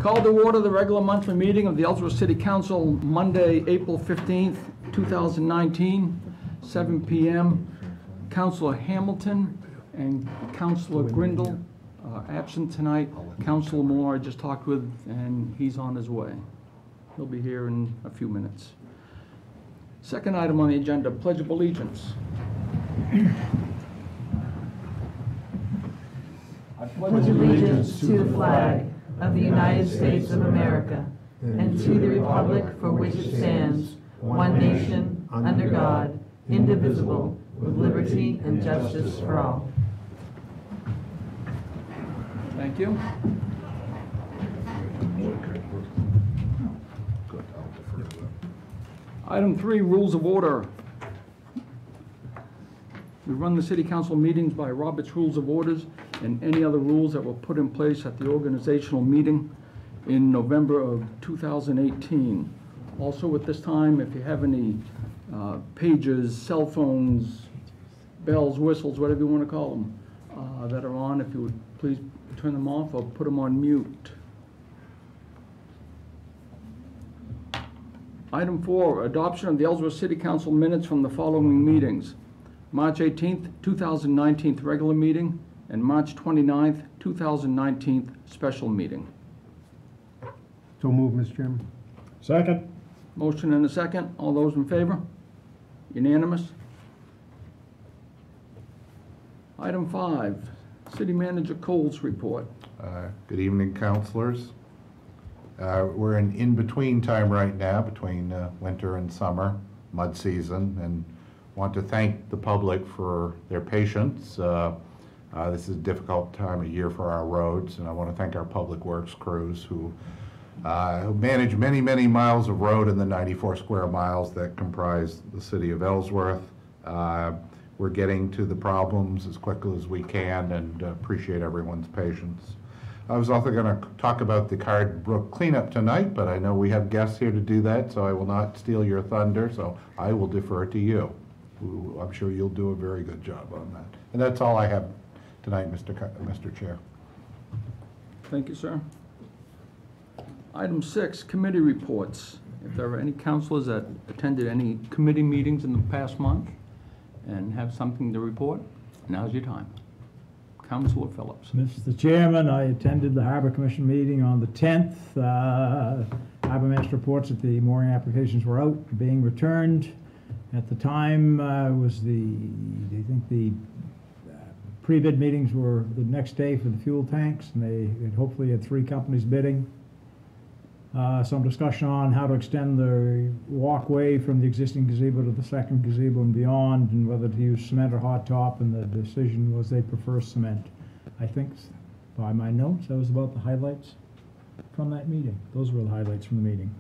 Call to order the regular monthly meeting of the Ellsworth City Council, Monday, April 15th, 2019, 7 p.m. Councilor Hamilton and Councilor Grindle are absent tonight. Councilor Moore I just talked with, and he's on his way. He'll be here in a few minutes. Second item on the agenda, Pledge of Allegiance. I pledge allegiance to the flag of the United States of America and to the republic for which it stands, one nation, under God, indivisible, with liberty and justice for all. Thank you. Item 3, Rules of Order. We run the City Council meetings by Robert's Rules of Orders and any other rules that were put in place at the organizational meeting in November of 2018. Also at this time, if you have any pages, cell phones, bells, whistles, whatever you want to call them, that are on, if you would please turn them off or put them on mute. Item 4, adoption of the Ellsworth City Council minutes from the following meetings. March 18th, 2019 regular meeting, and March 29th, 2019 special meeting. So move, Mr. Chairman. Second. Motion and a second. All those in favor? Unanimous. Item 5, City Manager Cole's report. Good evening, councilors. We're in between time right now, between winter and summer, mud season, and want to thank the public for their patience. This is a difficult time of year for our roads, and I want to thank our public works crews who manage many, many miles of road in the 94 square miles that comprise the city of Ellsworth. We're getting to the problems as quickly as we can, and appreciate everyone's patience. I was also going to talk about the Brook cleanup tonight, but I know we have guests here to do that, so I will not steal your thunder, so I will defer to you. I'm sure you'll do a very good job on that. And that's all I have tonight, Mr. Chair. Thank you, sir. Item 6, committee reports. If there are any councilors that attended any committee meetings in the past month and have something to report, now's your time. Councilor Phillips. Mr. Chairman, I attended the Harbor Commission meeting on the 10th. Harbor Master reports that the mooring applications were out, being returned. At the time, I think the pre-bid meetings were the next day for the fuel tanks, and they hopefully had 3 companies bidding. Some discussion on how to extend the walkway from the existing gazebo to the second gazebo and beyond, and whether to use cement or hot top, and the decision was they prefer cement. I think by my notes, that was about the highlights from that meeting. Those were the highlights from the meeting.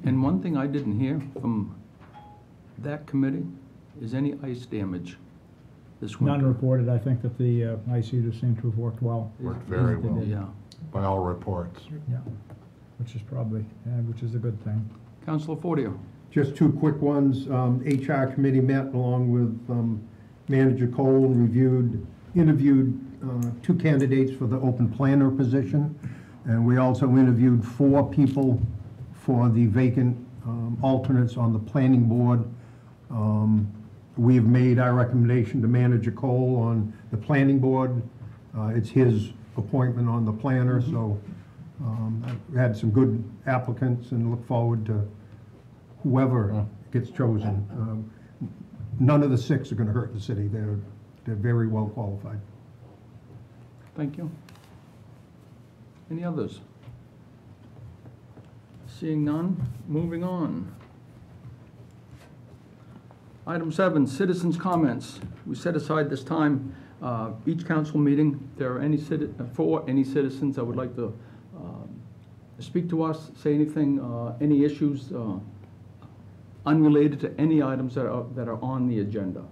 And one thing I didn't hear from that committee is any ice damage this winter. None reported. I think that the ice eaters seem to have worked well. Worked very well, Yeah. by all reports. Yeah, which is a good thing. Councilor Fordio. Just 2 quick ones. HR committee met along with Manager Cole and interviewed 2 candidates for the open planner position. And we also interviewed 4 people for the vacant alternates on the planning board. We have made our recommendation to Manager Cole on the planning board. It's his appointment on the planner, so I've had some good applicants and look forward to whoever gets chosen. None of the 6 are going to hurt the city. They're very well qualified. Thank you. Any others? Seeing none, moving on. Item 7, citizens' comments. We set aside this time, each council meeting, if there are any citizens that would like to speak to us, say anything, any issues unrelated to any items that are on the agenda.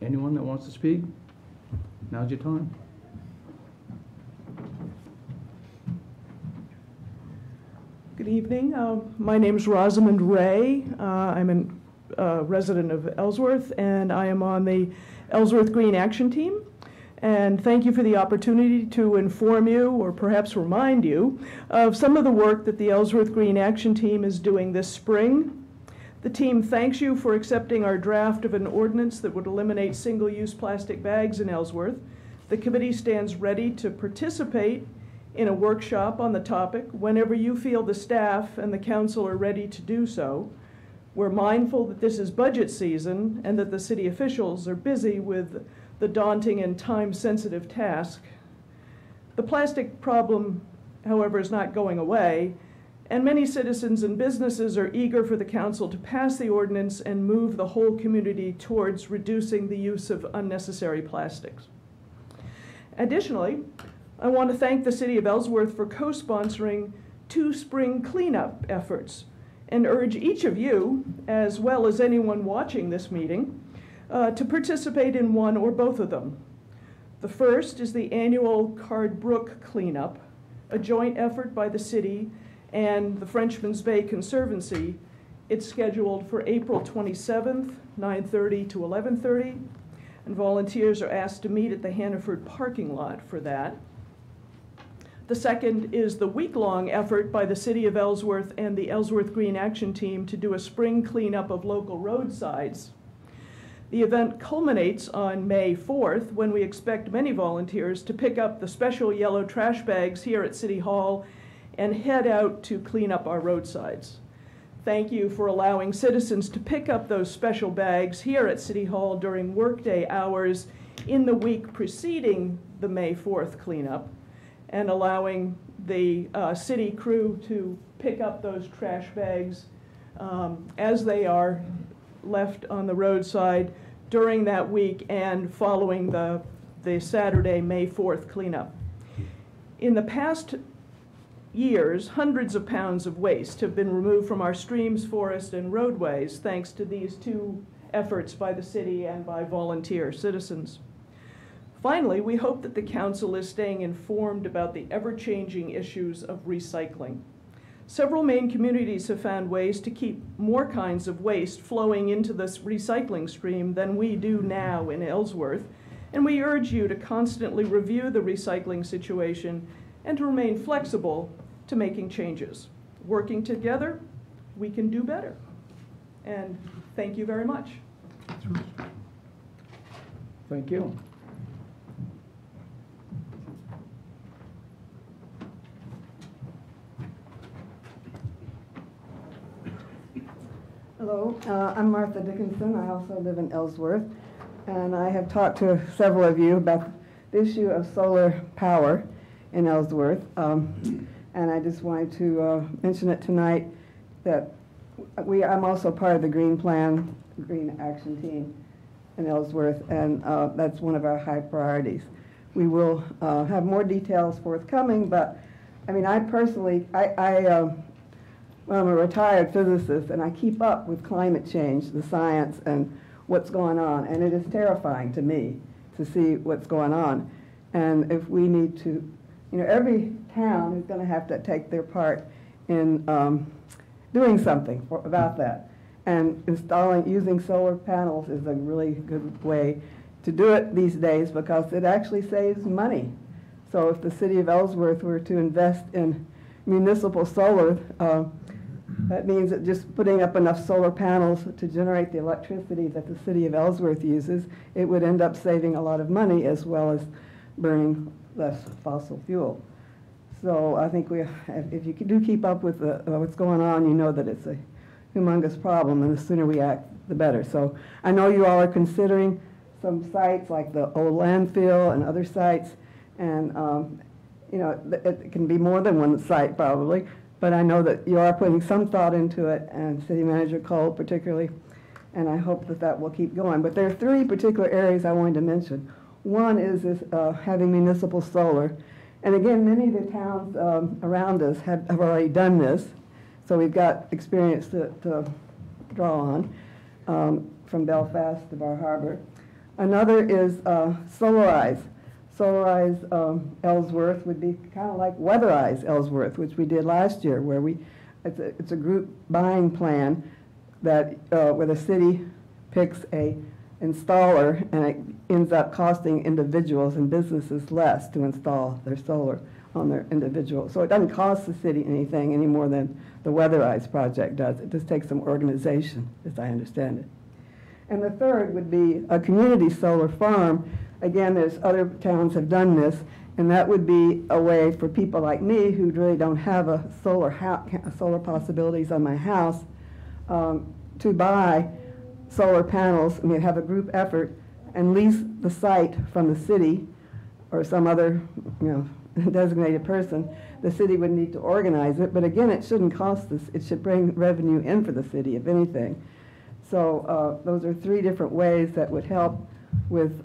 Anyone that wants to speak? Now's your time. Good evening. My name is Rosamond Ray. I'm a resident of Ellsworth, and I am on the Ellsworth Green Action Team. And thank you for the opportunity to inform you, or perhaps remind you, of some of the work that the Ellsworth Green Action Team is doing this spring. The team thanks you for accepting our draft of an ordinance that would eliminate single-use plastic bags in Ellsworth. The committee stands ready to participate in a workshop on the topic whenever you feel the staff and the council are ready to do so. We're mindful that this is budget season and that the city officials are busy with the daunting and time-sensitive task. The plastic problem, however, is not going away, and many citizens and businesses are eager for the council to pass the ordinance and move the whole community towards reducing the use of unnecessary plastics. Additionally, I want to thank the City of Ellsworth for co-sponsoring 2 spring cleanup efforts and urge each of you, as well as anyone watching this meeting, to participate in one or both of them. The first is the annual Brook cleanup, a joint effort by the city and the Frenchman's Bay Conservancy. It's scheduled for April 27th, 9:30 to 11:30, and volunteers are asked to meet at the Hannaford parking lot for that. The second is the week-long effort by the City of Ellsworth and the Ellsworth Green Action Team to do a spring cleanup of local roadsides. The event culminates on May 4th, when we expect many volunteers to pick up the special yellow trash bags here at City Hall and head out to clean up our roadsides. Thank you for allowing citizens to pick up those special bags here at City Hall during workday hours in the week preceding the May 4th cleanup, and allowing the city crew to pick up those trash bags as they are left on the roadside during that week and following the Saturday, May 4th cleanup. In the past years, hundreds of pounds of waste have been removed from our streams, forests, and roadways thanks to these 2 efforts by the city and by volunteer citizens. Finally, we hope that the council is staying informed about the ever-changing issues of recycling. Several Maine communities have found ways to keep more kinds of waste flowing into this recycling stream than we do now in Ellsworth, and we urge you to constantly review the recycling situation and to remain flexible to making changes. Working together, we can do better. And thank you very much. Thank you. Hello, I'm Martha Dickinson. I also live in Ellsworth, and I have talked to several of you about the issue of solar power in Ellsworth, and I just wanted to mention it tonight that I'm also part of the Green Action Team in Ellsworth, and that's one of our high priorities. We will have more details forthcoming, but I mean, I personally, well, I'm a retired physicist, and I keep up with climate change, the science, and what's going on. And it is terrifying to me to see what's going on. And if we need to, every town is going to have to take their part in doing something about that. And using solar panels is a really good way to do it these days because it actually saves money. So if the city of Ellsworth were to invest in municipal solar, that means that just putting up enough solar panels to generate the electricity that the city of Ellsworth uses, it would end up saving a lot of money as well as burning less fossil fuel. So I think if you do keep up with what's going on, you know that it's a humongous problem, and the sooner we act, the better. So I know you all are considering some sites like the old landfill and other sites, and it can be more than one site probably. But I know that you are putting some thought into it, and City Manager Cole particularly, and I hope that that will keep going. But there are 3 particular areas I wanted to mention. One is having municipal solar. And again, many of the towns around us have already done this, so we've got experience to draw on from Belfast to Bar Harbor. Another is solarize. Solarize Ellsworth would be kind of like weatherize Ellsworth, which we did last year, where it's a group buying plan that where the city picks a installer, and ends up costing individuals and businesses less to install their solar on their individual. So it doesn't cost the city anything any more than the Weatherize project does. It just takes some organization, as I understand it. And the third would be a community solar farm. Again, there's other towns have done this, and that would be a way for people like me who really don't have a solar possibilities on my house to buy solar panels. I mean, have a group effort and lease the site from the city or some other, designated person. The city would need to organize it, but again, it shouldn't cost us. It should bring revenue in for the city, if anything. So those are three different ways that would help with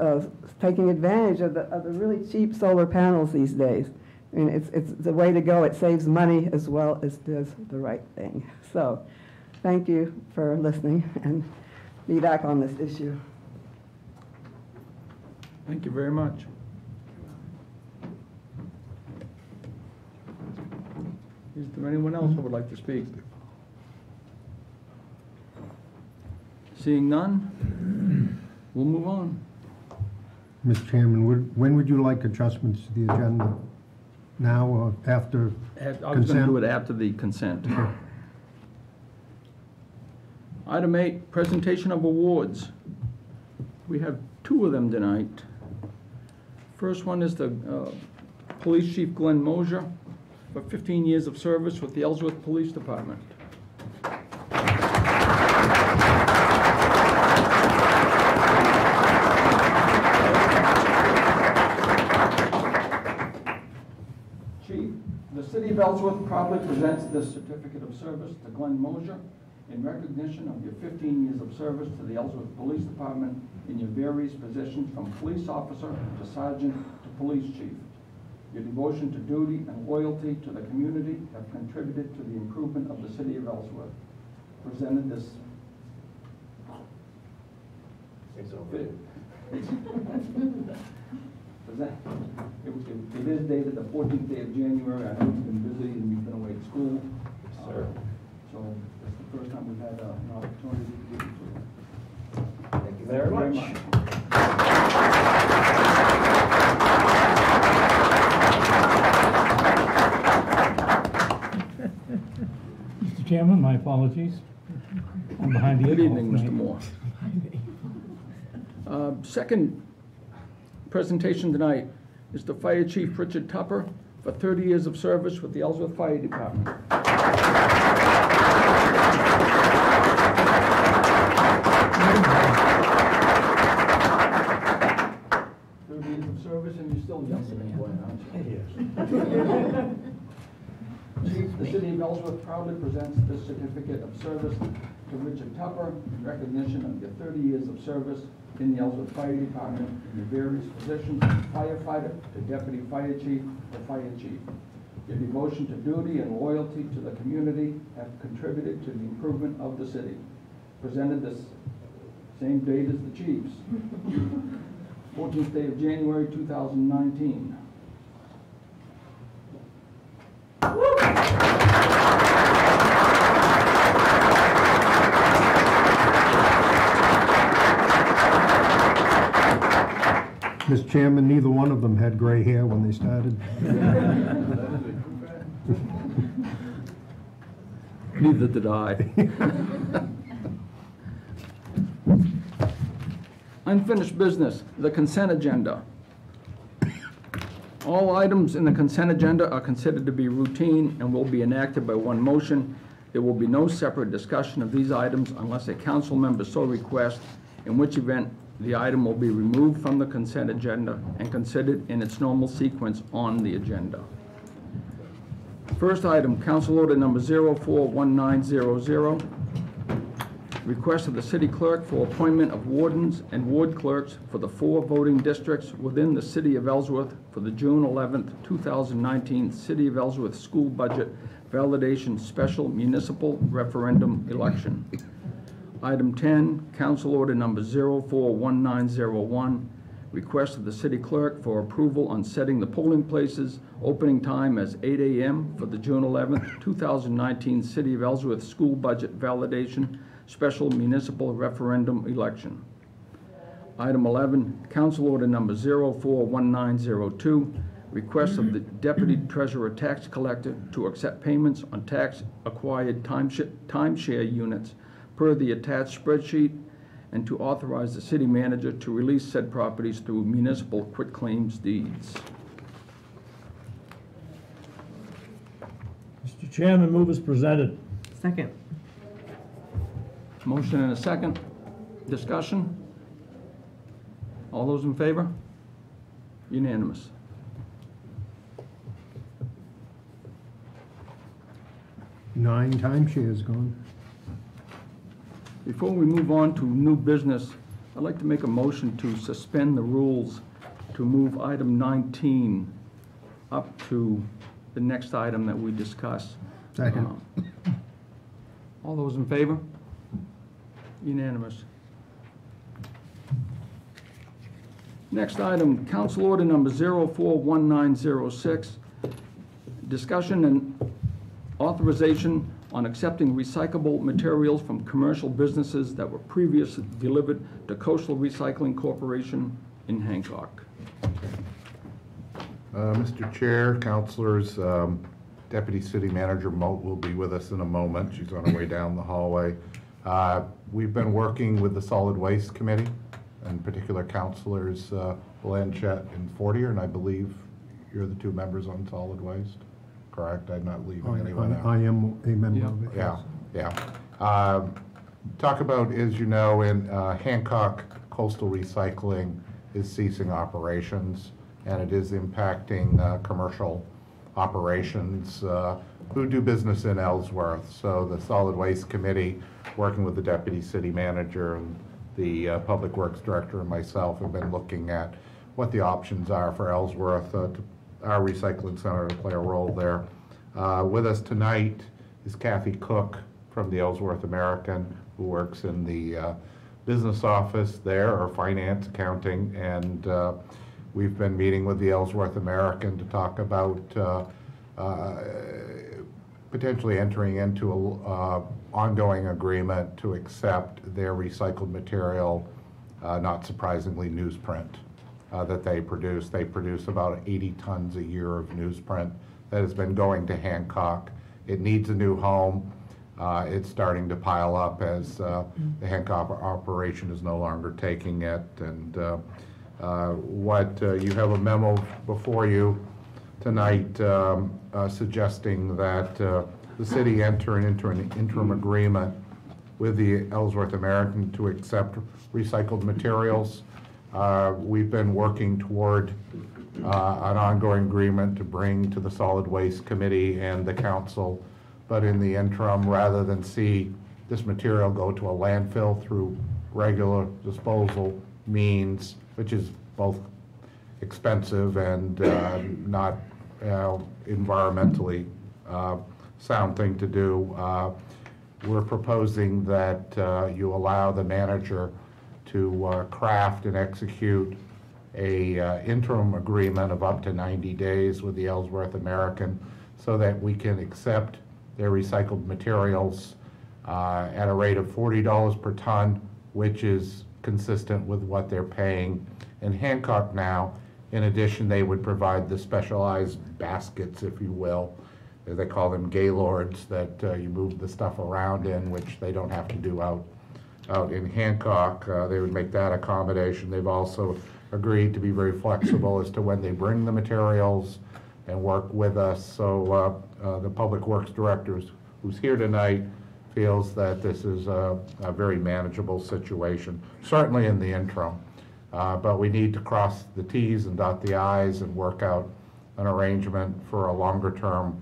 taking advantage of the really cheap solar panels these days. I mean, it's the way to go. It saves money as well as does the right thing. So thank you for listening, and be back on this issue. Thank you very much. Is there anyone else who would like to speak? Seeing none, we'll move on. Mr. Chairman, when would you like adjustments to the agenda? Now or after I was going to consent? do it after the consent. Item 8, presentation of awards. We have 2 of them tonight. First one is the Police Chief Glenn Mosier for 15 years of service with the Ellsworth Police Department. Chief, the City of Ellsworth proudly presents this certificate of service to Glenn Mosier in recognition of your 15 years of service to the Ellsworth Police Department in your various positions from police officer to sergeant to police chief. Your devotion to duty and loyalty to the community have contributed to the improvement of the City of Ellsworth. Presented this. It is dated the 14th day of January. I know you've been busy and you've been away at school. Yes, sir. So it's the first time we've had an opportunity to give it to you. Thank you very much. Mr. Chairman, my apologies. I'm behind the Good eight ball evening, Mr. tonight. Moore. Second presentation tonight is the Fire Chief Richard Tupper for 30 years of service with the Ellsworth Fire Department. 30 years of service, and you're still younger than boy, aren't you? Chief, the City of Ellsworth proudly presents this certificate of service to Richard Tupper in recognition of your 30 years of service in the Ellsworth Fire Department in your various positions from firefighter to deputy fire chief to fire chief. Your devotion to duty and loyalty to the community have contributed to the improvement of the city. Presented this same date as the chiefs, 14th day of January 2019. Mr. Chairman, neither one of them had gray hair when they started. Neither did I. Unfinished business, the consent agenda. All items in the consent agenda are considered to be routine and will be enacted by one motion. There will be no separate discussion of these items unless a council member so requests, in which event the item will be removed from the consent agenda and considered in its normal sequence on the agenda. First item, Council Order number 041900. Request of the city clerk for appointment of wardens and ward clerks for the 4 voting districts within the City of Ellsworth for the June 11th, 2019 City of Ellsworth School Budget Validation Special Municipal Referendum Election. Item 10, Council Order number 041901. Request of the city clerk for approval on setting the polling places opening time as 8 a.m. for the June 11th, 2019 City of Ellsworth School Budget Validation Special Municipal Referendum Election. Item 11, Council Order Number 041902, request of the Deputy Treasurer Tax Collector to accept payments on tax-acquired timeshare units per the attached spreadsheet, and to authorize the city manager to release said properties through municipal quitclaims deeds. Mr. Chairman, move as presented. Second. Motion and a second. Discussion? All those in favor? Unanimous. Nine timeshares gone. Before we move on to new business, I'd like to make a motion to suspend the rules to move item 19 up to the next item that we discuss. Second. All those in favor? Unanimous. Next item, Council Order Number 041906, discussion and authorization on accepting recyclable materials from commercial businesses that were previously delivered to Coastal Recycling Corporation in Hancock. Mr. Chair, councilors, Deputy City Manager Moat will be with us in a moment. She's on her way down the hallway. We've been working with the Solid Waste Committee, in particular councilors Blanchett and Fortier, and I believe you're the two members on Solid Waste, correct? I'm not leaving anyone out. I am a member of it. Yeah. Talk about, as you know, in Hancock, Coastal Recycling is ceasing operations, and it is impacting commercial operations who do business in Ellsworth. So the Solid Waste Committee, working with the Deputy City Manager and the Public Works Director and myself, have been looking at what the options are for Ellsworth, our recycling center, to play a role there. With us tonight is Kathy Cook from the Ellsworth American, who works in the business office there, or finance, accounting, and we've been meeting with the Ellsworth American to talk about potentially entering into an ongoing agreement to accept their recycled material, not surprisingly newsprint, that they produce. They produce about 80 tons a year of newsprint that has been going to Hancock. It needs a new home. It's starting to pile up as the Hancock operation is no longer taking it. And you have a memo before you tonight suggesting that the city enter into an interim agreement with the Ellsworth American to accept recycled materials. We've been working toward an ongoing agreement to bring to the Solid Waste Committee and the council, but in the interim, rather than see this material go to a landfill through regular disposal means, which is both expensive and not environmentally sound thing to do, we're proposing that you allow the manager to craft and execute a interim agreement of up to 90 days with the Ellsworth American, so that we can accept their recycled materials at a rate of $40 per ton, which is consistent with what they're paying in Hancock now. In addition, they would provide the specialized baskets, if you will. They call them gaylords, that you move the stuff around in, which they don't have to do out in Hancock. They would make that accommodation. They've also agreed to be very flexible as to when they bring the materials and work with us. So the Public Works Director, who's here tonight, feels that this is a very manageable situation, certainly in the interim. But we need to cross the T's and dot the I's and work out an arrangement for a longer term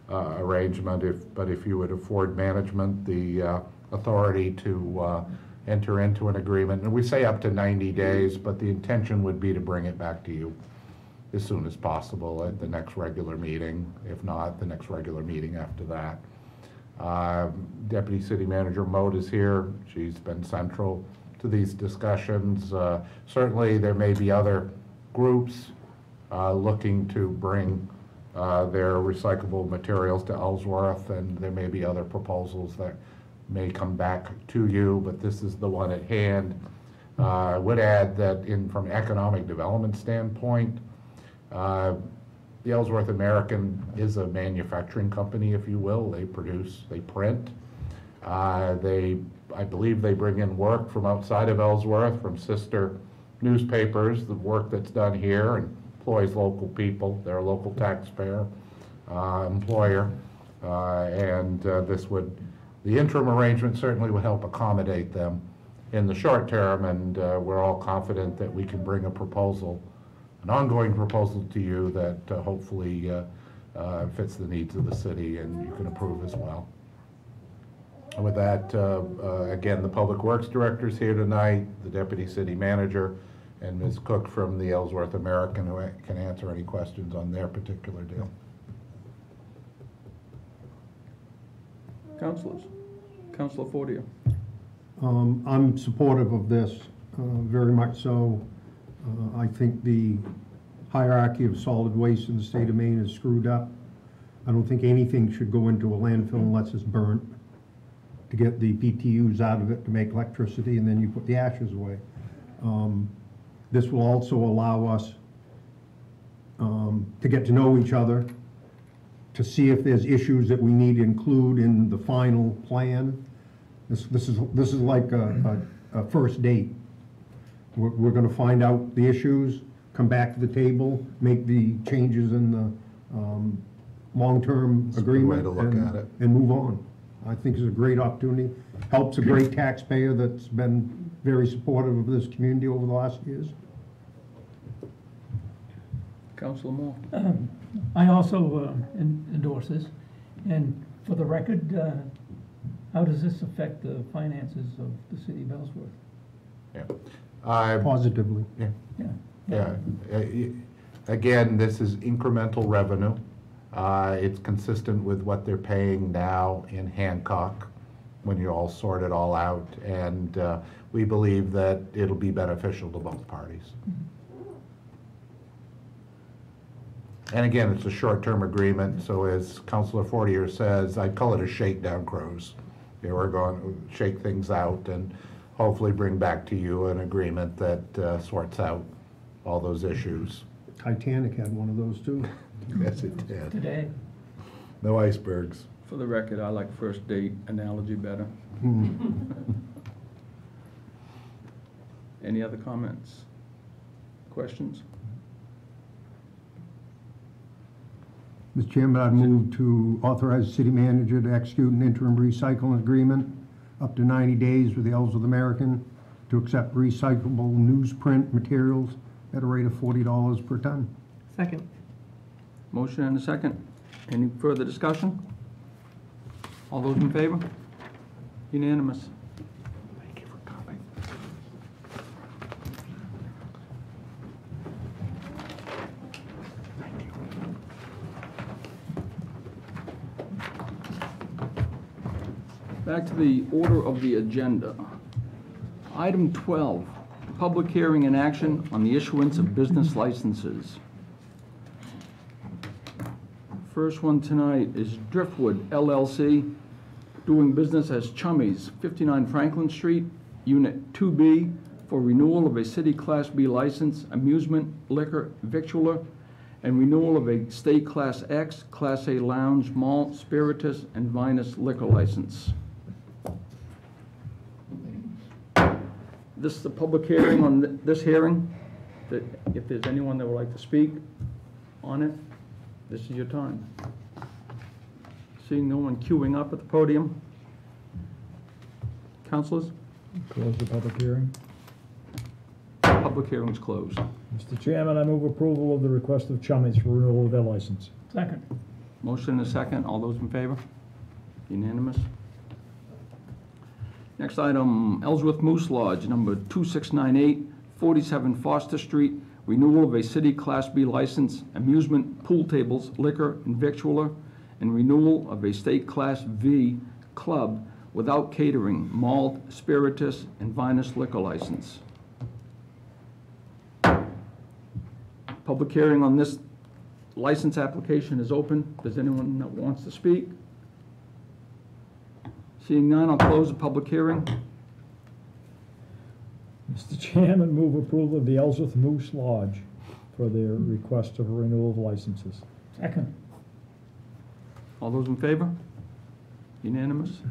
arrangement. If you would afford management the authority to enter into an agreement, and we say up to 90 days, but the intention would be to bring it back to you as soon as possible at the next regular meeting, if not the next regular meeting after that. Deputy City Manager Moat is here. She's been central to these discussions. Certainly there may be other groups looking to bring their recyclable materials to Ellsworth, and there may be other proposals that may come back to you, but this is the one at hand. I would add that from an economic development standpoint, the Ellsworth American is a manufacturing company, if you will. They produce, they print. I believe they bring in work from outside of Ellsworth, from sister newspapers, the work that's done here, and employs local people. They're a local taxpayer, employer, the interim arrangement certainly would help accommodate them in the short term, and we're all confident that we can bring a proposal, an ongoing proposal to you that hopefully fits the needs of the city and you can approve as well. And with that, again, the Public Works Director is here tonight, the Deputy City Manager, and Ms. Cook from the Ellsworth American, who can answer any questions on their particular deal. Councilors. Councilor Fortier. I'm supportive of this, very much so. I think the hierarchy of solid waste in the state of Maine is screwed up. I don't think anything should go into a landfill unless it's burnt to get the BTUs out of it to make electricity, and then you put the ashes away. This will also allow us to get to know each other, to see if there's issues that we need to include in the final plan. This is like a first date. We're going to find out the issues, come back to the table, make the changes in the long-term agreement, way to look at it. And move on. I think it's a great opportunity. Helps a great taxpayer that's been very supportive of this community over the last years. Councilor Moore. I also endorse this. And for the record, how does this affect the finances of the city of Ellsworth? Yeah. Positively. Yeah. Again, this is incremental revenue. It's consistent with what they're paying now in Hancock when you all sort it all out, and we believe that it'll be beneficial to both parties. And again, it's a short-term agreement, so as Councilor Fortier says, I'd call it a shakedown cruise. We're going to shake things out and hopefully bring back to you an agreement that sorts out all those issues. Titanic had one of those too. Yes, it did. Today. No icebergs. For the record, I like first date analogy better. Any other comments? Questions? Mr. Chairman, I'd move to authorize the city manager to execute an interim recycling agreement up to 90 days with the Ellsworth American to accept recyclable newsprint materials at a rate of $40 per ton. Second. Motion and a second. Any further discussion? All those in favor? Unanimous. Thank you for coming. Back to the order of the agenda. Item 12, public hearing and action on the issuance of business licenses. First one tonight is Driftwood LLC, doing business as Chummies, 59 Franklin Street, Unit 2B, for renewal of a city Class B license, amusement, liquor, victualler, and renewal of a state Class X, Class A lounge, malt, spiritus, and vinous liquor license. This is the public hearing on this hearing. That if there's anyone that would like to speak on it, this is your time. Seeing no one queuing up at the podium. Councilors? Close the public hearing. Public hearing is closed. Mr. Chairman, I move approval of the request of Chummies for renewal of their license. Second. Motion and a second. All those in favor? Unanimous. Next item, Ellsworth Moose Lodge, number 2698, 47 Foster Street, renewal of a city Class B license, amusement, pool tables, liquor, and victualler, and renewal of a state Class V club without catering, malt, spiritus, and vinous liquor license. Public hearing on this license application is open. Does anyone that wants to speak? Seeing none, I'll close the public hearing. Mr. Chairman, move approval of the Ellsworth Moose Lodge for their request of renewal of licenses. Second. All those in favor? Unanimous.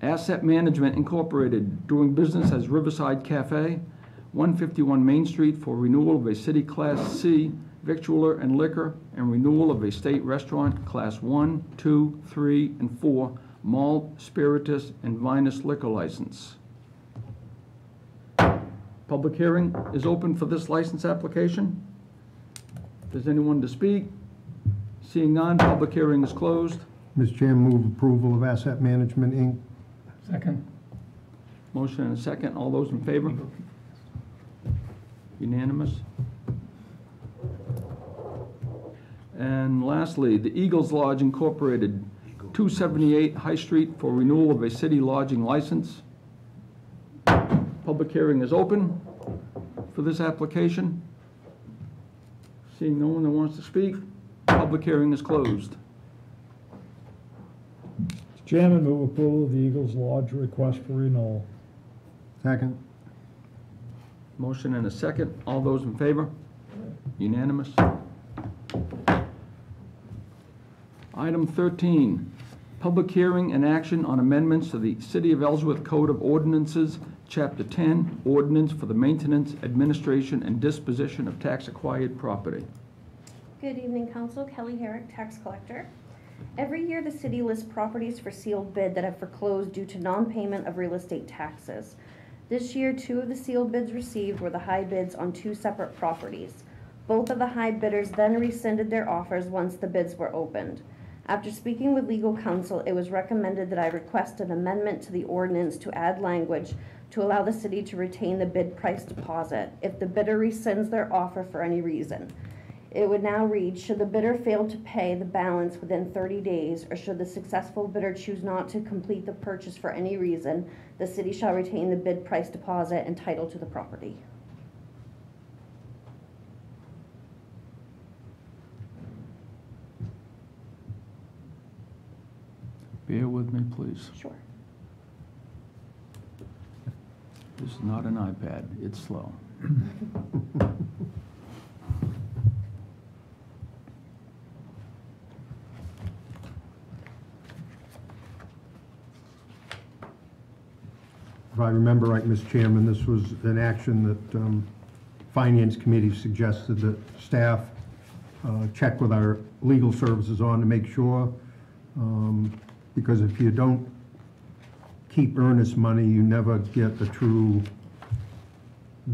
Asset Management Incorporated, doing business as Riverside Cafe, 151 Main Street, for renewal of a City Class C victualler and liquor, and renewal of a state restaurant, Class 1, 2, 3, and 4, malt, spiritus, and vinous liquor license. Public hearing is open for this license application. Does anyone to speak? Seeing none, public hearing is closed. Mr. Chairman, move approval of Asset Management, Inc. Second. Motion and a second. All those in favor? Unanimous. And lastly, the Eagles Lodge Incorporated, 278 High Street, for renewal of a city lodging license. Public hearing is open for this application. Seeing no one that wants to speak, public hearing is closed. Mr. Chairman, move approval of the Eagles Lodge request for renewal. Second. Motion and a second. All those in favor? Unanimous. Item 13, public hearing and action on amendments to the City of Ellsworth Code of Ordinances, Chapter 10, Ordinance for the Maintenance, Administration, and Disposition of Tax-Acquired Property. Good evening, Council. Kelly Herrick, Tax Collector. Every year, the city lists properties for sealed bid that have foreclosed due to non-payment of real estate taxes. This year, 2 of the sealed bids received were the high bids on 2 separate properties. Both of the high bidders then rescinded their offers once the bids were opened. After speaking with legal counsel, it was recommended that I request an amendment to the ordinance to add language to allow the city to retain the bid price deposit if the bidder rescinds their offer for any reason. It would now read, should the bidder fail to pay the balance within 30 days, or should the successful bidder choose not to complete the purchase for any reason, the city shall retain the bid price deposit and title to the property. Bear with me, please. Sure. This is not an iPad. It's slow. If I remember right, Mr. Chairman, this was an action that Finance Committee suggested that staff check with our legal services on to make sure, because if you don't keep earnest money, you never get a true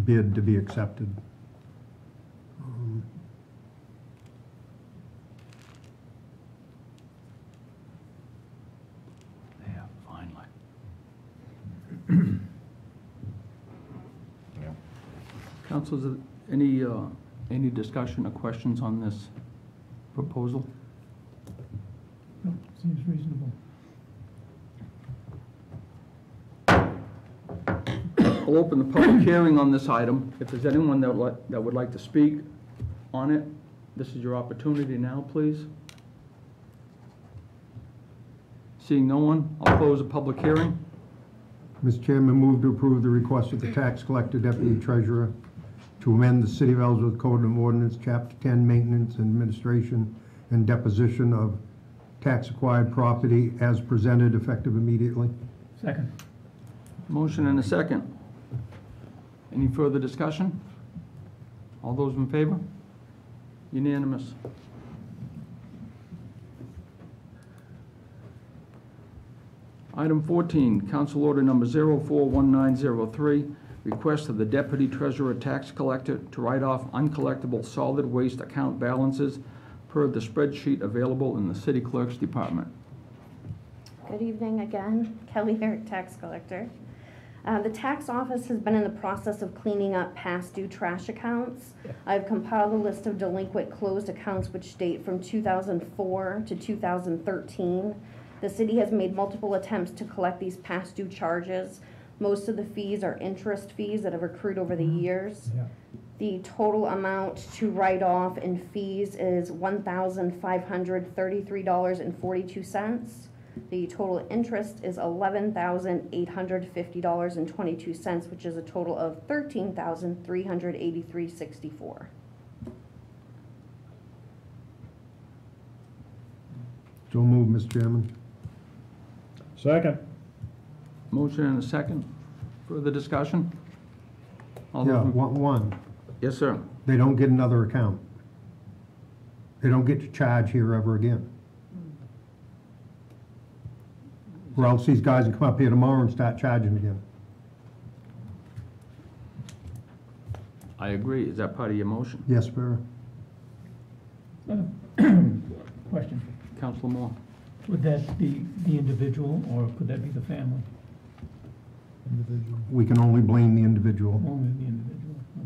bid to be accepted. Yeah, finally. Yeah. Council, is there any discussion or questions on this proposal? No, seems reasonable. I'll open the public hearing on this item. If there's anyone that would like to speak on it, this is your opportunity now, please. Seeing no one, I'll close the public hearing. Mr. Chairman, move to approve the request of the Tax Collector Deputy Treasurer to amend the City of Ellsworth Code of Ordinance, Chapter 10, Maintenance and Administration and Deposition of Tax-Acquired Property as presented, effective immediately. Second. Motion and a second. Any further discussion? All those in favor? Unanimous. Item 14, Council Order Number 041903, request of the Deputy Treasurer Tax Collector to write off uncollectible solid waste account balances per the spreadsheet available in the City Clerk's Department. Good evening again, Kelly Herrick, Tax Collector. The tax office has been in the process of cleaning up past due trash accounts. I've compiled a list of delinquent closed accounts which date from 2004 to 2013. The city has made multiple attempts to collect these past due charges. Most of the fees are interest fees that have accrued over the years. Yeah. The total amount to write off in fees is $1,533.42. The total interest is $11,850.22, which is a total of $13,383.64. So moved, Mr. Chairman. Second. Motion and a second. Further discussion? All those Yeah, in- one. Yes, sir. They don't get another account. They don't get to charge here ever again. Or else these guys can come up here tomorrow and start charging again. I agree. Is that part of your motion? Yes, sir. Question, Councilor Moore? would that be the individual, or could that be the family? Individual. We can only blame the individual. Only the individual, okay.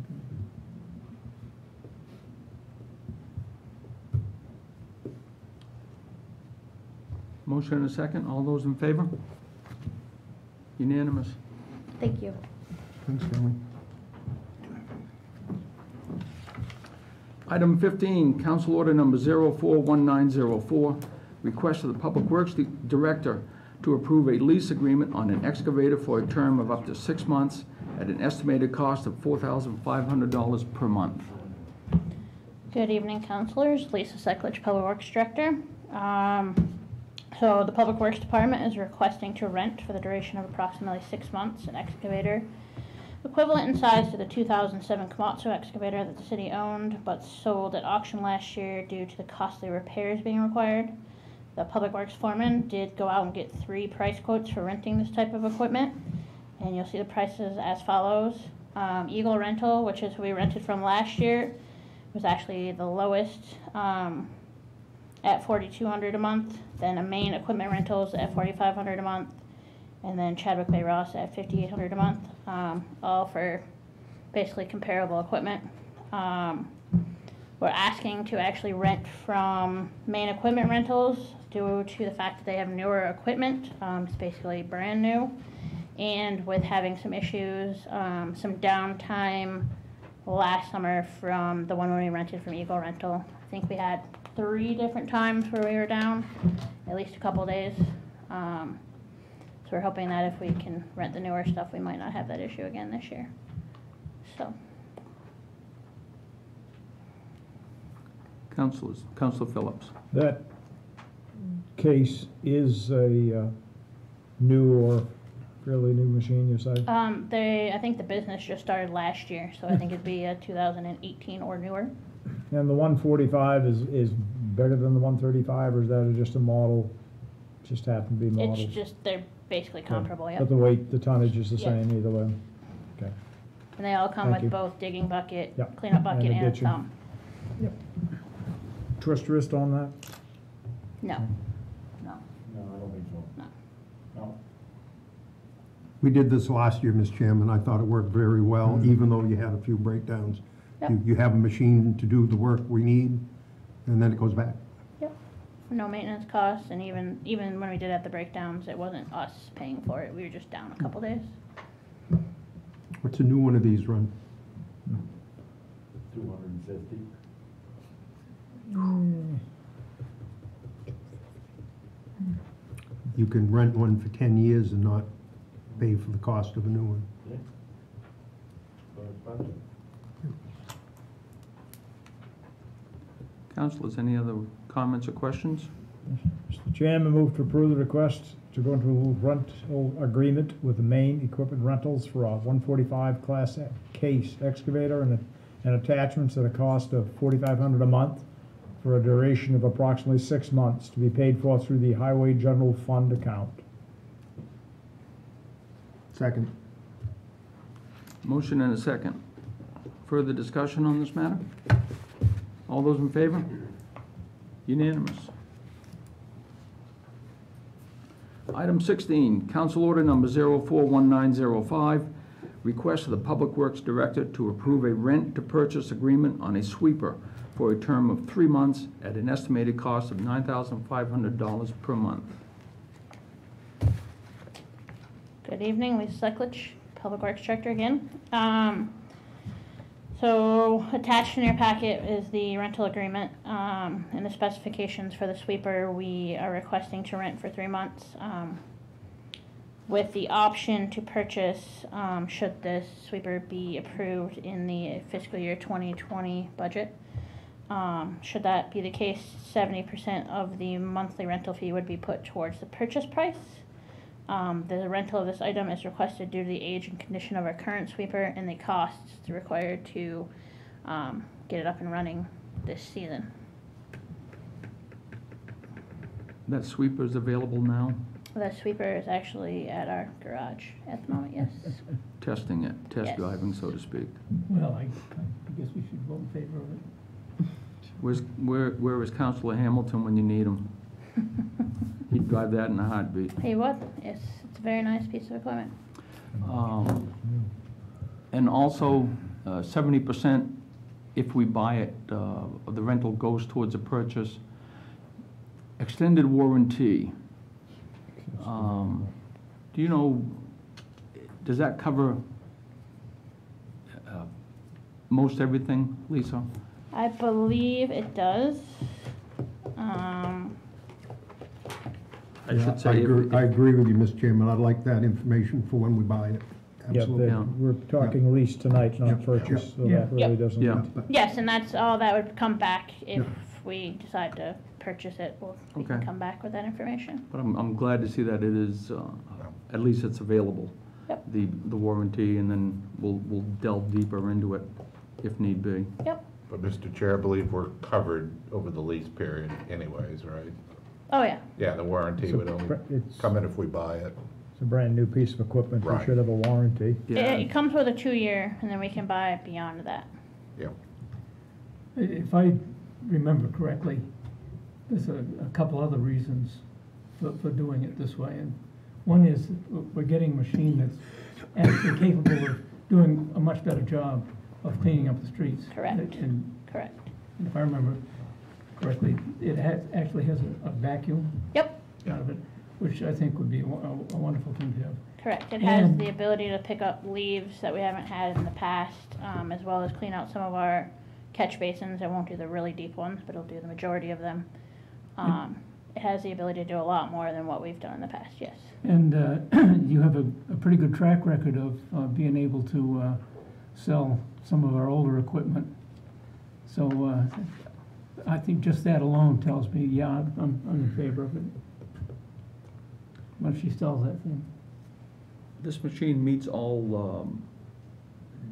Motion and a second. All those in favor? Unanimous. Thank you. Thanks, Kelly. Item 15, Council Order Number 041904, request of the Public Works Director to approve a lease agreement on an excavator for a term of up to 6 months at an estimated cost of $4,500 per month. Good evening, councilors. Lisa Seklich, Public Works Director. So the Public Works Department is requesting to rent for the duration of approximately 6 months an excavator equivalent in size to the 2007 Komatsu excavator that the city owned but sold at auction last year due to the costly repairs being required. The Public Works foreman did go out and get 3 price quotes for renting this type of equipment, and you'll see the prices as follows. Eagle Rental, which is who we rented from last year, was actually the lowest at $4,200 a month. Then Main Equipment Rentals at $4,500 a month, and then Chadwick Bay Ross at $5,800 a month, all for basically comparable equipment. We're asking to actually rent from Main Equipment Rentals due to the fact that they have newer equipment. It's basically brand new, and with having some issues, some downtime last summer from the one we rented from Eagle Rental. I think we had 3 different times where we were down, at least a couple days. So we're hoping that if we can rent the newer stuff, we might not have that issue again this year. So. Councilor Phillips. That case is a new or fairly new machine, you say? I think the business just started last year, so I think it'd be a 2018 or newer. And the 145 is better than the 135, or is that just a model, just happened to be modeled? It's just, they're basically comparable, But yep. the weight, the tonnage is the Yep. same either way? Okay. And they all come Thank with you. both digging bucket, Yep. cleanup bucket, And a and a ditching. thumb. Twist wrist on that? No, no, No, I don't think so. no. No. We did this last year, Mr. Chairman. I thought it worked very well, even though you had a few breakdowns. Yep. You have a machine to do the work we need, and then it goes back. Yep. No maintenance costs, and even when we did have the breakdowns, it wasn't us paying for it. We were just down a couple days. What's a new one of these run? 250. You can rent one for 10 years and not pay for the cost of a new one. Yeah. So expensive. Councilors, any other comments or questions? Mr. Chairman, move to approve the request to go into a rental agreement with the Main Equipment Rentals for a 145 Class case excavator and attachments at a cost of $4,500 a month for a duration of approximately 6 months to be paid for through the Highway General Fund account. Second. Motion and a second. Further discussion on this matter? All those in favor? Unanimous. Item 16, Council Order Number 041905, request of the Public Works Director to approve a rent-to-purchase agreement on a sweeper for a term of 3 months at an estimated cost of $9,500 per month. Good evening, Lisa Seklich, Public Works Director again. So attached in your packet is the rental agreement and the specifications for the sweeper. We are requesting to rent for 3 months with the option to purchase should this sweeper be approved in the fiscal year 2020 budget. Should that be the case, 70% of the monthly rental fee would be put towards the purchase price. The rental of this item is requested due to the age and condition of our current sweeper and the costs required to get it up and running this season. That sweeper is available now? The sweeper is actually at our garage at the moment, yes. Testing it, test Yes. driving, so to speak. Well, I guess we should vote in favor of it. Where is Councilor Hamilton when you need him? He'd drive that in a heartbeat. He would. It's a very nice piece of equipment. And also, 70% if we buy it, the rental goes towards the purchase. Extended warranty. Do you know, does that cover most everything, Lisa? I believe it does. I should say, I agree with you, Mr. Chairman. I'd like that information for when we buy it. Absolutely. Yeah. We're talking lease tonight, not Yep. purchase, so Yeah. that really Yep. doesn't. Yeah. Yes, and that's all that would come back if Yeah. we decide to purchase it. We can Okay. come back with that information. but I'm glad to see that it is, at least it's available. Yep. The warranty, and then we'll delve deeper into it if need be. Yep. But Mr. Chair, I believe we're covered over the lease period anyways, right? Oh, yeah. Yeah, the warranty It's a would only pre- it's- come in if we buy it. It's a brand-new piece of equipment, we Right. should have a warranty. It comes with a 2-year, and then we can buy it beyond that. Yeah. If I remember correctly, there's a couple other reasons for doing it this way. And one is that we're getting a machine that's actually capable of doing a much better job of cleaning up the streets. Correct. And Correct. if I remember correctly, it actually has a vacuum Yep. out of it, which I think would be a wonderful thing to have. Correct. It has And- the ability to pick up leaves that we haven't had in the past, as well as clean out some of our catch basins. It won't do the really deep ones, but it'll do the majority of them. It has the ability to do a lot more than what we've done in the past, yes. And you have a pretty good track record of being able to sell some of our older equipment. So I think just that alone tells me, yeah, I'm in favor of it. Once she sells that thing. This machine meets all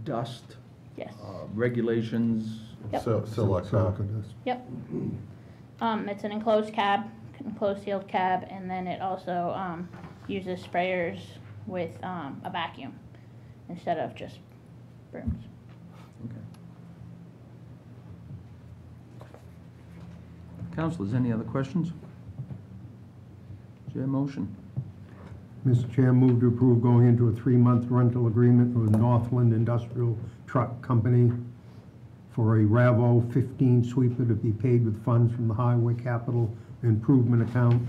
dust Yes. regulations. Yep. So, silica. Yep. It's an enclosed cab, enclosed sealed cab, and then it also uses sprayers with a vacuum instead of just brooms. Councilors, any other questions? Is there a motion? Mr. Chair, move to approve going into a 3-month rental agreement with Northland Industrial Truck Company for a Ravo 15 sweeper to be paid with funds from the Highway Capital Improvement Account,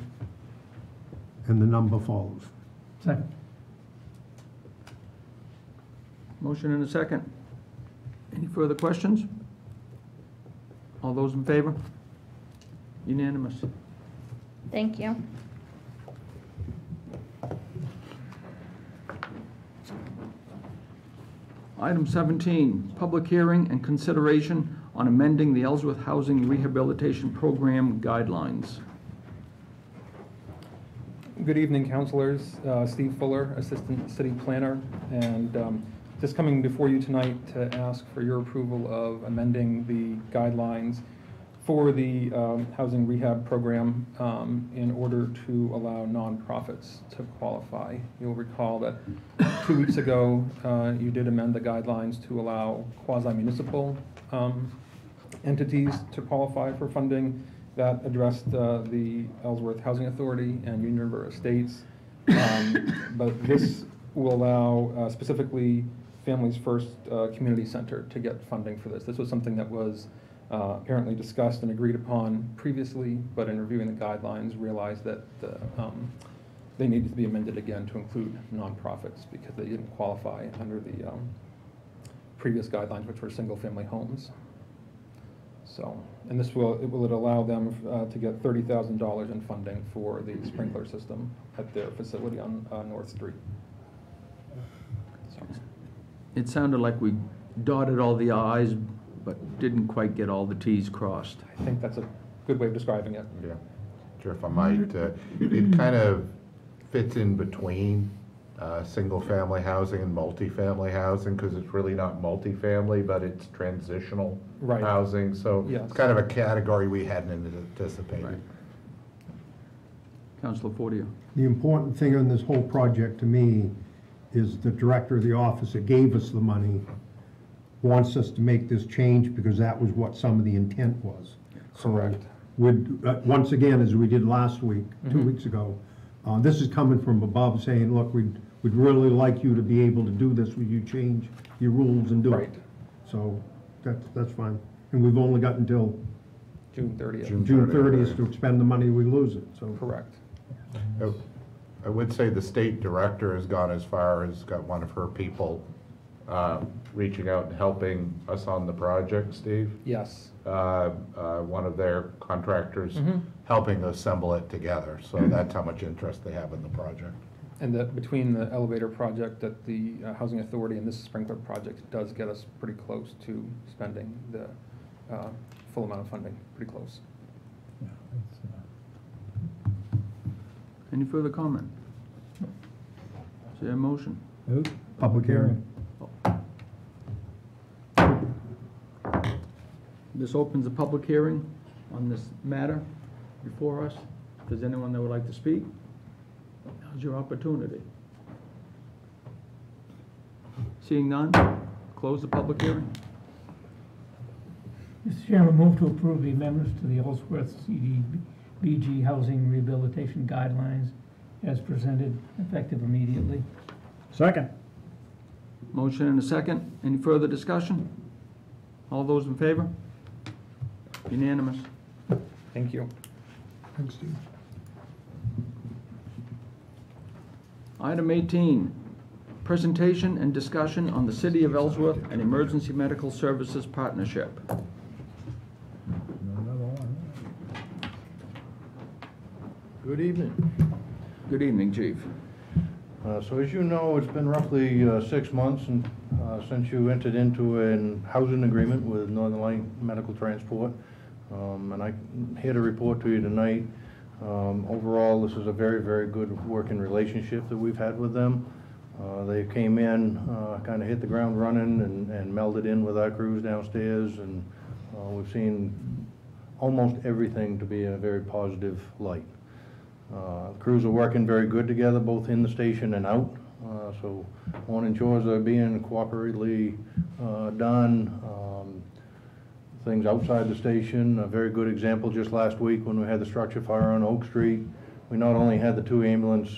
and the number follows. Second. Motion and a second. Any further questions? All those in favor? Unanimous. Thank you. Item 17, public hearing and consideration on amending the Ellsworth Housing Rehabilitation Program guidelines. Good evening, councilors. Steve Fuller, Assistant City Planner, and just coming before you tonight to ask for your approval of amending the guidelines for the housing rehab program in order to allow nonprofits to qualify. You'll recall that 2 weeks ago, you did amend the guidelines to allow quasi-municipal entities to qualify for funding. That addressed the Ellsworth Housing Authority and Union River Estates. But this will allow specifically Families First Community Center to get funding for this. This was something that was apparently discussed and agreed upon previously, but in reviewing the guidelines realized that they needed to be amended again to include nonprofits because they didn't qualify under the previous guidelines, which were single-family homes. So, and this will allow them to get $30,000 in funding for the sprinkler system at their facility on North Street. So, It sounded like we dotted all the i's, but didn't quite get all the t's crossed. I think that's a good way of describing it. Yeah. Sure, if I might, it kind of fits in between single-family housing and multifamily housing, because it's really not multifamily, but it's transitional Right. housing. So Yes. it's kind of a category we hadn't anticipated. Right. Councilor Fordio. The important thing on this whole project to me is the director of the office that gave us the money wants us to make this change because that was what some of the intent was. Correct. So once again, as we did last week, 2 Mhm. weeks ago, this is coming from above saying, look, we'd really like you to be able to do this. Would you change your rules and do it? Right. So that's fine. And we've only got until June 30th. June 30th to expend the money, we lose it, so. Correct. I would say the state director has gone as far as got one of her people reaching out and helping us on the project, Steve. Yes. One of their contractors helping assemble it together. So that's how much interest they have in the project. And that between the elevator project at the Housing Authority and this sprinkler project, it does get us pretty close to spending the full amount of funding, pretty close. Any further comment? Is there a motion? Public hearing. This opens a public hearing on this matter before us. If there's anyone that would like to speak, now's your opportunity. Seeing none, close the public hearing. Mr. Chairman, move to approve the amendments to the Ellsworth CDBG Housing Rehabilitation Guidelines as presented, effective immediately. Second. Motion and a second. Any further discussion? All those in favor? Unanimous. Thank you. Thanks, Steve. Item 18, presentation and discussion on the City of Ellsworth and Emergency Medical Services Partnership. Good evening. Good evening, Chief. So as you know, it's been roughly 6 months since you entered into a housing agreement with Northern Light Medical Transport. And I'm here to report to you tonight. Overall, this is a very, very good working relationship that we've had with them. They came in, kind of hit the ground running and melded in with our crews downstairs, and we've seen almost everything to be in a very positive light. Crews are working very good together, both in the station and out. So morning chores are being cooperatively done. Things outside the station, a very good example just last week when we had the structure fire on Oak Street. We not only had the 2 ambulance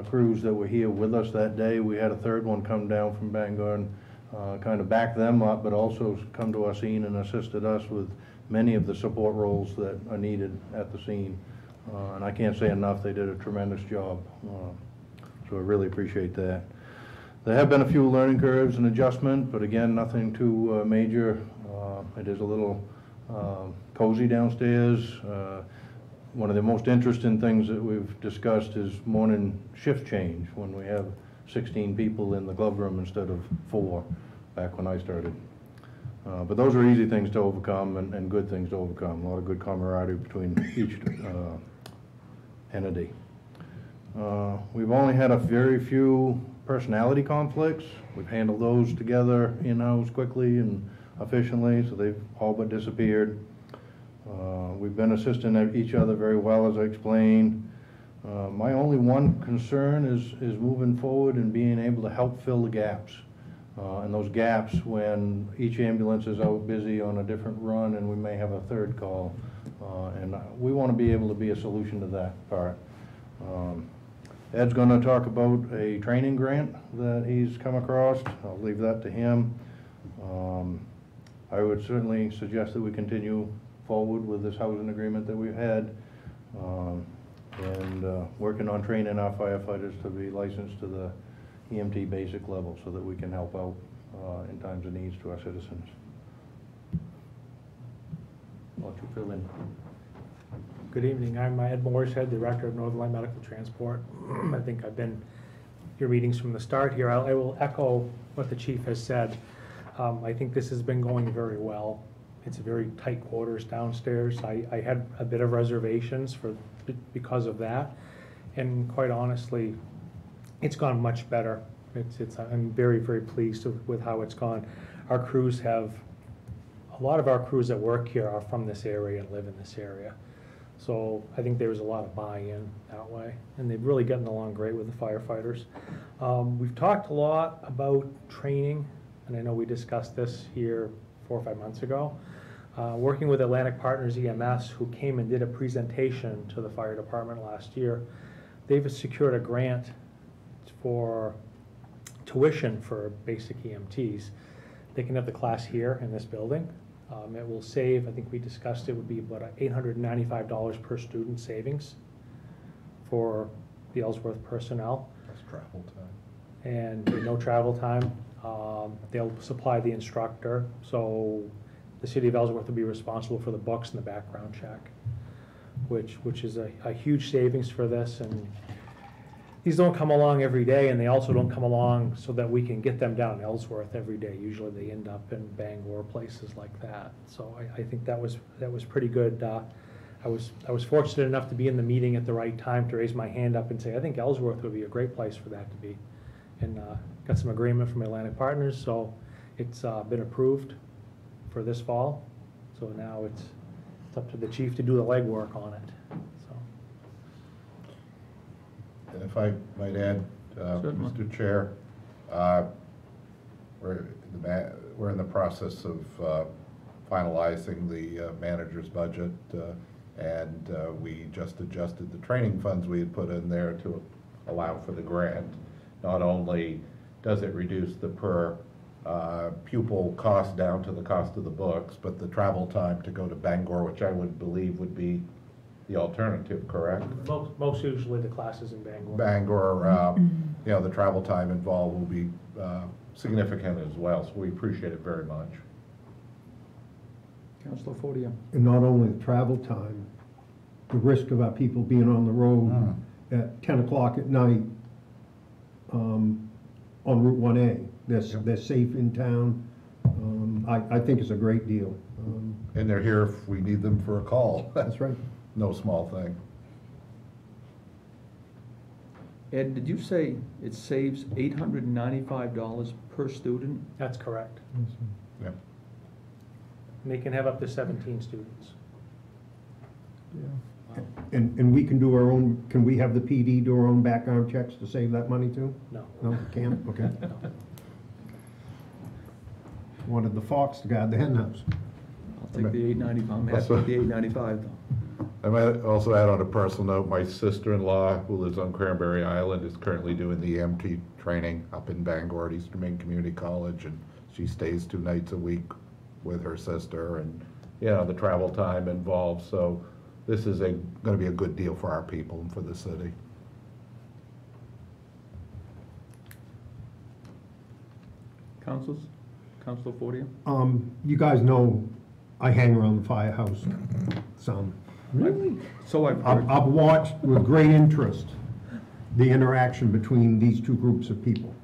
crews that were here with us that day, we had a 3rd one come down from Bangor and kind of back them up, but also come to our scene and assisted us with many of the support roles that are needed at the scene. And I can't say enough, they did a tremendous job. So I really appreciate that. There have been a few learning curves and adjustment, but again, nothing too major. It is a little cozy downstairs. One of the most interesting things that we've discussed is morning shift change, when we have 16 people in the glove room instead of 4 back when I started. But those are easy things to overcome and good things to overcome. A lot of good camaraderie between each entity. We've only had a very few personality conflicts. We've handled those together in-house quickly and efficiently, so they've all but disappeared. We've been assisting each other very well, as I explained. My only one concern is moving forward and being able to help fill the gaps. And those gaps when each ambulance is out busy on a different run and we may have a 3rd call. And we want to be able to be a solution to that part. Ed's going to talk about a training grant that he's come across. I'll leave that to him. I would certainly suggest that we continue forward with this housing agreement that we've had, and working on training our firefighters to be licensed to the EMT basic level so that we can help out in times of needs to our citizens. I'll let you fill in. Good evening. I'm Ed Mooreshead, Director of Northern Light Medical Transport. I think I've been at your meetings from the start here. I will echo what the chief has said. I think this has been going very well. It's very tight quarters downstairs. I had a bit of reservations because of that, and quite honestly, it's gone much better. I'm very, very pleased with how it's gone. A lot of our crews that work here are from this area and live in this area. So I think there was a lot of buy-in that way, and they've really gotten along great with the firefighters. We've talked a lot about training, and I know we discussed this here 4 or 5 months ago. Working with Atlantic Partners EMS, who came and did a presentation to the fire department last year, they've secured a grant for tuition for basic EMTs. They can have the class here in this building. It will save, I think we discussed, it would be about $895 per student savings for the Ellsworth personnel. That's travel time. And no travel time. They'll supply the instructor, so the city of Ellsworth will be responsible for the books and the background check, which is a huge savings for this. And these don't come along every day, and they also don't come along so that we can get them down in Ellsworth every day. Usually they end up in Bangor, places like that. So I think that was pretty good. I was fortunate enough to be in the meeting at the right time to raise my hand up and say, I think Ellsworth would be a great place for that to be. And got some agreement from Atlantic Partners, so it's been approved for this fall. So now it's up to the chief to do the legwork on it. And if I might add, Mr. Chair, we're in the process of finalizing the manager's budget, and we just adjusted the training funds we had put in there to allow for the grant. Not only does it reduce the per pupil cost down to the cost of the books, but the travel time to go to Bangor, which I would believe would be the alternative, correct? Most usually the classes in Bangor. Bangor, the travel time involved will be significant as well, so we appreciate it very much. Councilor Fortier. And not only the travel time, the risk of our people being on the road at 10 o'clock at night on Route 1A. They're safe in town. I think it's a great deal. And they're here if we need them for a call. That's right. No small thing. Ed, did you say it saves $895 per student? That's correct. Yeah. And they can have up to 17 students. And we can do our own, can we have the PD do our own background checks to save that money too? No. No, can't? Okay. Wanted the fox to guard the hen house. I'll take the $895. I'm happy with the $895 though. I might also add on a personal note, my sister-in-law, who lives on Cranberry Island, is currently doing the EMT training up in Bangor at Eastern Maine Community College, and she stays 2 nights a week with her sister, and the travel time involved. So this is going to be a good deal for our people and for the city. Councilors? Councilor Fortier? You guys know I hang around the firehouse some. Really? So I've heard. I've watched with great interest the interaction between these two groups of people.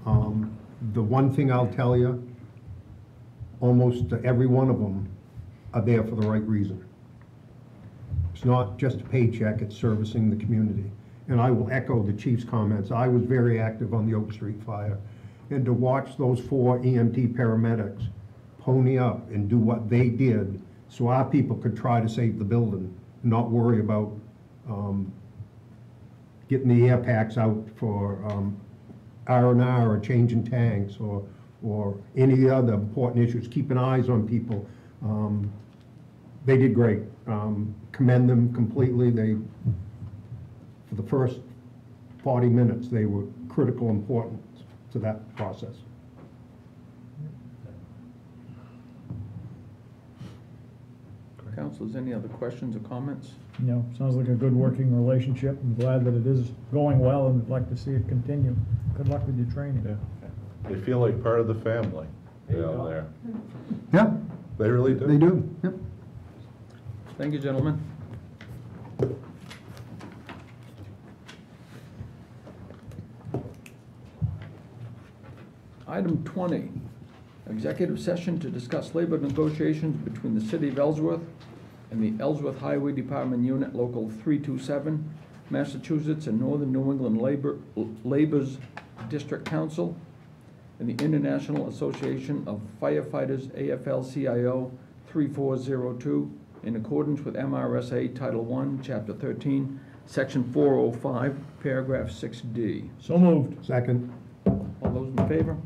The one thing I'll tell you, almost every one of them are there for the right reason. It's not just a paycheck, it's servicing the community. And I will echo the chief's comments. I was very active on the Oak Street fire. And to watch those 4 EMT paramedics pony up and do what they did so our people could try to save the building, not worry about getting the air packs out for R&R or changing tanks or any other important issues, keeping eyes on people. They did great. Commend them completely. For the first 40 minutes, they were critical importance to that process. Councilors, any other questions or comments? No, sounds like a good working relationship. I'm glad that it is going well and would like to see it continue. Good luck with your training. They feel like part of the family down there. Yeah, They really do. they do, yep. Thank you, gentlemen. Item 20, executive session to discuss labor negotiations between the City of Ellsworth and the Ellsworth Highway Department Unit Local 327, Massachusetts and Northern New England Labor's District Council, and the International Association of Firefighters, Afl-Cio 3402, in accordance with MRSA Title I, Chapter 13, Section 405, Paragraph 6D. So moved. Second. All those in favor?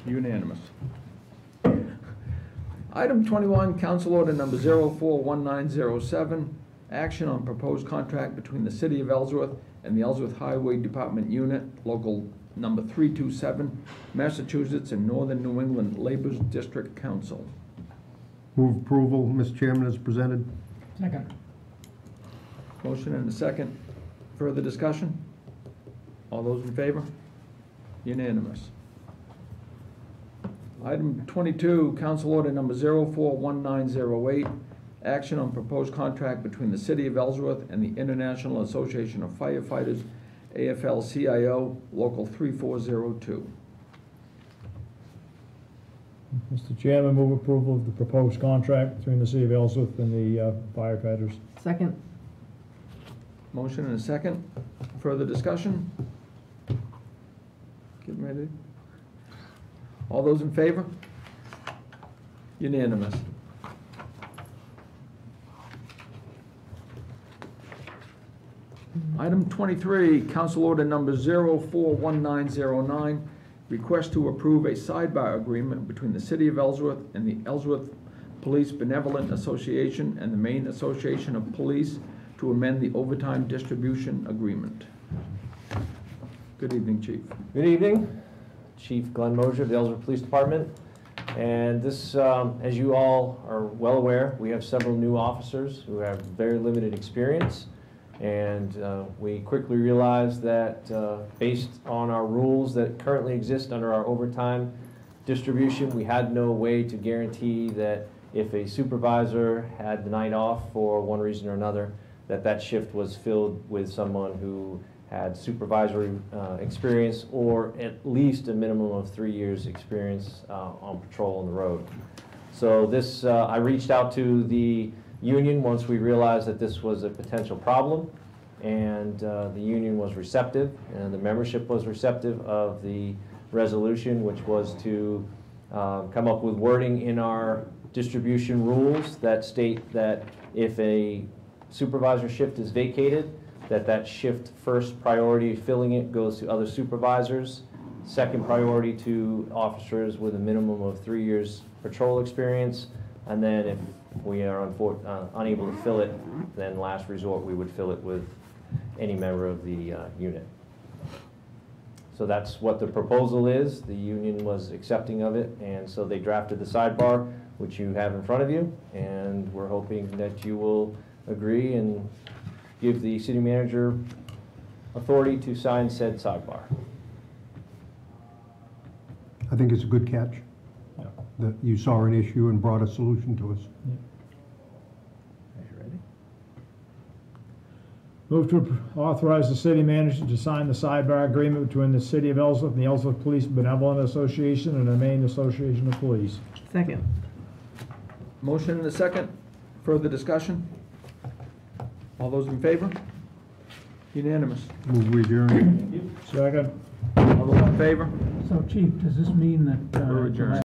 Unanimous. Item 21, Council Order Number 041907, action on proposed contract between the City of Ellsworth and the Ellsworth Highway Department Unit, Local Number 327, Massachusetts and Northern New England Labor's District Council. Move approval, Mr. Chairman, as presented. Second. Motion and a second. Further discussion? All those in favor? Unanimous. Item 22, Council Order Number 041908, action on proposed contract between the City of Ellsworth and the International Association of Firefighters, Afl-Cio, Local 3402. Mr. Chairman, move approval of the proposed contract between the City of Ellsworth and the firefighters. Second. Motion and a second. Further discussion? Getting ready? All those in favor? Unanimous. Item 23, Council Order Number 041909, request to approve a sidebar agreement between the City of Ellsworth and the Ellsworth Police Benevolent Association and the Maine Association of Police to amend the overtime distribution agreement. Good evening, Chief. Good evening, Chief Glenn Mosier of the Ellsworth Police Department. And this, as you all are well aware, we have several new officers who have very limited experience. And we quickly realized that based on our rules that currently exist under our overtime distribution, we had no way to guarantee that if a supervisor had the night off for one reason or another, that that shift was filled with someone who had supervisory experience or at least a minimum of 3 years experience on patrol on the road. So this, I reached out to the union once we realized that this was a potential problem, and the union was receptive and the membership was receptive of the resolution, which was to come up with wording in our distribution rules that state that if a supervisor shift is vacated, that shift first priority filling it goes to other supervisors, second priority to officers with a minimum of 3 years patrol experience, and then if we are unable to fill it, then last resort we would fill it with any member of the unit. So that's what the proposal is. The union was accepting of it, and so they drafted the sidebar, which you have in front of you, and we're hoping that you will agree and give the city manager authority to sign said sidebar. I think it's a good catch. Yeah. That you saw an issue and brought a solution to us. Yeah. Are you ready? Move to authorize the city manager to sign the sidebar agreement between the City of Ellsworth and the Ellsworth Police Benevolent Association and the Maine Association of Police. Second. Motion and a second. Further discussion? All those in favor? Unanimous. Move we adjourn. Second. All those in favor? So Chief, does this mean that We're adjourned.